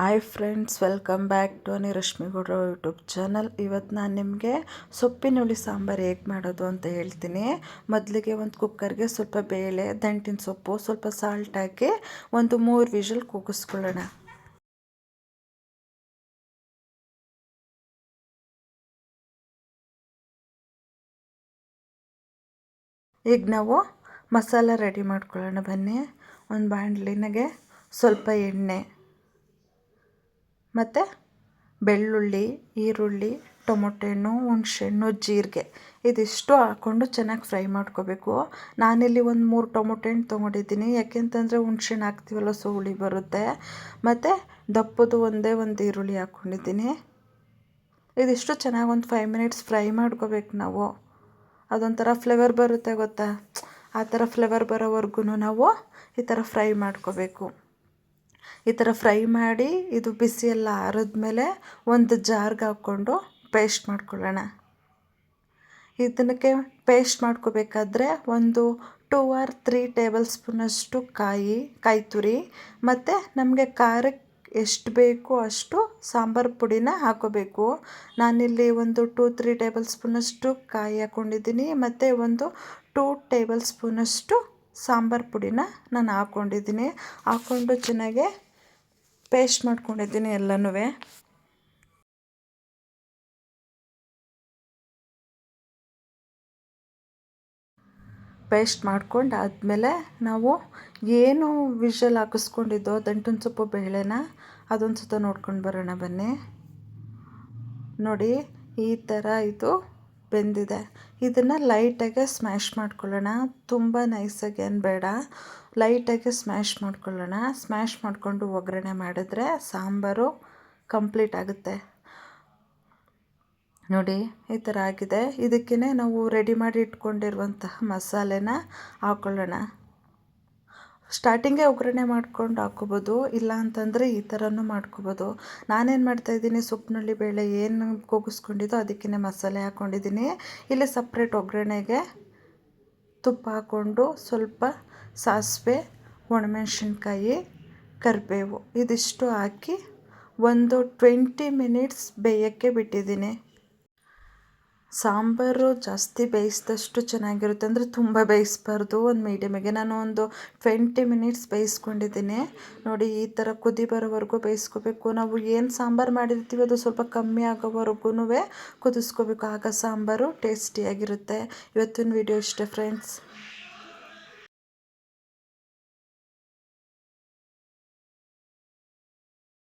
Hi friends, welcome back to Rashmi ಗೌಡ್ರ YouTube channel. ಇವತ್ತು ನಾನು ನಿಮಗೆ ಸೊಪ್ಪಿನ ಹುಳಿ ಸಾಂಬಾರು ಹೇಗೆ ಮಾಡೋದು ಅಂತ ಹೇಳ್ತೀನಿ. ಮೊದಲಿಗೆ ಒಂದು ಕುಕ್ಕರ್ಗೆ ಸ್ವಲ್ಪ ಬೇಳೆ, ದಂಟಿನ ಸೊಪ್ಪು, ಸ್ವಲ್ಪ ಸಾಲ್ಟ್ ಹಾಕಿ ಒಂದು 3 ವಿಷಲ್ ಕೂಗಿಸ್ಕೊಳ್ಳೋಣ. ಈಗ ನಾವು ಮಸಾಲ ರೆಡಿ ಮಾಡ್ಕೊಳ್ಳೋಣ ಬನ್ನಿ. ಒಂದು ಬಾಣಲಿನಾಗೆ ಸ್ವಲ್ಪ ಎಣ್ಣೆ ಮತ್ತು ಬೆಳ್ಳುಳ್ಳಿ, ಈರುಳ್ಳಿ, ಟೊಮೊಟೊ ಹಣ್ಣು, ಹುಣಸೆಹಣ್ಣು, ಜೀರಿಗೆ ಇದಿಷ್ಟು ಹಾಕ್ಕೊಂಡು ಚೆನ್ನಾಗಿ ಫ್ರೈ ಮಾಡ್ಕೋಬೇಕು. ನಾನಿಲ್ಲಿ ಒಂದು 3 ಟೊಮೊಟೊ ಹಣ್ಣು ತೊಗೊಂಡಿದ್ದೀನಿ. ಯಾಕೆಂತಂದರೆ ಹುಣಸೆಹಣ್ಣು ಹಾಕ್ತೀವಲ್ಲ, ಸೊ ಹುಳಿ ಬರುತ್ತೆ. ಮತ್ತು ದಪ್ಪದು ಒಂದೇ ಒಂದು ಈರುಳ್ಳಿ ಹಾಕ್ಕೊಂಡಿದ್ದೀನಿ. ಇದಿಷ್ಟು ಚೆನ್ನಾಗಿ ಒಂದು 5 ಮಿನಿಟ್ಸ್ ಫ್ರೈ ಮಾಡ್ಕೋಬೇಕು ನಾವು. ಅದೊಂಥರ ಫ್ಲೇವರ್ ಬರುತ್ತೆ ಗೊತ್ತಾ, ಆ ಥರ ಫ್ಲೇವರ್ ಬರೋವರೆಗೂ ನಾವು ಈ ಥರ ಫ್ರೈ ಮಾಡ್ಕೋಬೇಕು. ಈ ಥರ ಫ್ರೈ ಮಾಡಿ ಇದು ಬಿಸಿ ಎಲ್ಲ ಆರಿದ್ಮೇಲೆ ಒಂದು ಜಾರ್ಗೆ ಹಾಕ್ಕೊಂಡು ಪೇಸ್ಟ್ ಮಾಡ್ಕೊಳ್ಳೋಣ. ಇದಕ್ಕೆ ಪೇಸ್ಟ್ ಮಾಡ್ಕೋಬೇಕಾದ್ರೆ ಒಂದು 2 or 3 ಟೇಬಲ್ ಸ್ಪೂನಷ್ಟು ಕಾಯಿ ತುರಿ ಮತ್ತು ನಮಗೆ ಖಾರಕ್ಕೆ ಎಷ್ಟು ಬೇಕೋ ಅಷ್ಟು ಸಾಂಬಾರು ಪುಡಿನ ಹಾಕೋಬೇಕು. ನಾನಿಲ್ಲಿ ಒಂದು 2-3 ಟೇಬಲ್ ಸ್ಪೂನಷ್ಟು ಕಾಯಿ ಹಾಕ್ಕೊಂಡಿದ್ದೀನಿ ಮತ್ತು ಒಂದು 2 ಟೇಬಲ್ ಸ್ಪೂನಷ್ಟು ಸಾಂಬಾರು ಪುಡಿನ ನಾನು ಹಾಕ್ಕೊಂಡಿದ್ದೀನಿ. ಹಾಕ್ಕೊಂಡು ಚೆನ್ನಾಗೆ ಪೇಸ್ಟ್ ಮಾಡ್ಕೊಂಡಿದ್ದೀನಿ ಎಲ್ಲನೂ. ಪೇಸ್ಟ್ ಮಾಡ್ಕೊಂಡು ಆದಮೇಲೆ ನಾವು ಏನು ವಿಷಲ್ ಹಾಕಿಸ್ಕೊಂಡಿದ್ದೋ ದಂಟಿನ ಸೊಪ್ಪು ಬೇಳೆನ ಅದೊಂದು ಸುತ್ತ ನೋಡ್ಕೊಂಡು ಬರೋಣ ಬನ್ನಿ. ನೋಡಿ, ಈ ಥರ ಇದು ಬೆಂದಿದೆ. ಇದನ್ನು ಲೈಟಾಗೆ ಸ್ಮ್ಯಾಶ್ ಮಾಡ್ಕೊಳ್ಳೋಣ. ತುಂಬ ನೈಸಾಗಿ ಏನು ಬೇಡ, ಲೈಟಾಗಿ ಸ್ಮ್ಯಾಶ್ ಮಾಡ್ಕೊಳ್ಳೋಣ. ಸ್ಮ್ಯಾಶ್ ಮಾಡಿಕೊಂಡು ಒಗ್ಗರಣೆ ಮಾಡಿದ್ರೆ ಸಾಂಬಾರು ಕಂಪ್ಲೀಟ್ ಆಗುತ್ತೆ. ನೋಡಿ, ಈ ಥರ ಆಗಿದೆ. ಇದಕ್ಕೇ ನಾವು ರೆಡಿ ಮಾಡಿ ಇಟ್ಕೊಂಡಿರುವಂತಹ ಮಸಾಲೆನ ಹಾಕ್ಕೊಳ್ಳೋಣ. ಸ್ಟಾರ್ಟಿಂಗೇ ಒಗ್ಗರಣೆ ಮಾಡ್ಕೊಂಡು ಹಾಕ್ಕೋಬೋದು, ಇಲ್ಲ ಅಂತಂದರೆ ಈ ಥರನೂ ಮಾಡ್ಕೋಬೋದು. ನಾನೇನು ಮಾಡ್ತಾಯಿದ್ದೀನಿ, ಸೊಪ್ಪಿನಳ್ಳಿ ಬೇಳೆ ಏನು ಕೂಗಿಸ್ಕೊಂಡಿದ್ದೋ ಅದಕ್ಕೇ ಮಸಾಲೆ ಹಾಕ್ಕೊಂಡಿದ್ದೀನಿ. ಇಲ್ಲಿ ಸಪ್ರೇಟ್ ಒಗ್ಗರಣೆಗೆ ತುಪ್ಪ ಹಾಕ್ಕೊಂಡು ಸ್ವಲ್ಪ ಸಾಸಿವೆ, ಒಣಮೆಣ್ಸಿನ್ಕಾಯಿ, ಕರಿಬೇವು ಇದಿಷ್ಟು ಹಾಕಿ ಒಂದು 20 ಮಿನಿಟ್ಸ್ ಬೇಯೋಕ್ಕೆ ಬಿಟ್ಟಿದ್ದೀನಿ. ಸಾಂಬಾರು ಜಾಸ್ತಿ ಬೇಯಿಸಿದಷ್ಟು ಚೆನ್ನಾಗಿರುತ್ತೆ, ಅಂದರೆ ತುಂಬ ಬೇಯಿಸಬಾರ್ದು, ಒಂದು ಮೀಡಿಯಮಿಗೆ. ನಾನು ಒಂದು 20 ಮಿನಿಟ್ಸ್ ಬೇಯಿಸ್ಕೊಂಡಿದ್ದೀನಿ. ನೋಡಿ, ಈ ಥರ ಕುದಿ ಬರೋವರೆಗೂ ಬೇಯಿಸ್ಕೋಬೇಕು. ನಾವು ಏನು ಸಾಂಬಾರು ಮಾಡಿರ್ತೀವಿ ಅದು ಸ್ವಲ್ಪ ಕಮ್ಮಿ ಆಗೋವರೆಗೂ ಕುದಿಸ್ಕೋಬೇಕು, ಆಗ ಸಾಂಬಾರು ಟೇಸ್ಟಿಯಾಗಿರುತ್ತೆ. ಇವತ್ತಿನ ವಿಡಿಯೋ ಇಷ್ಟೇ ಫ್ರೆಂಡ್ಸ್.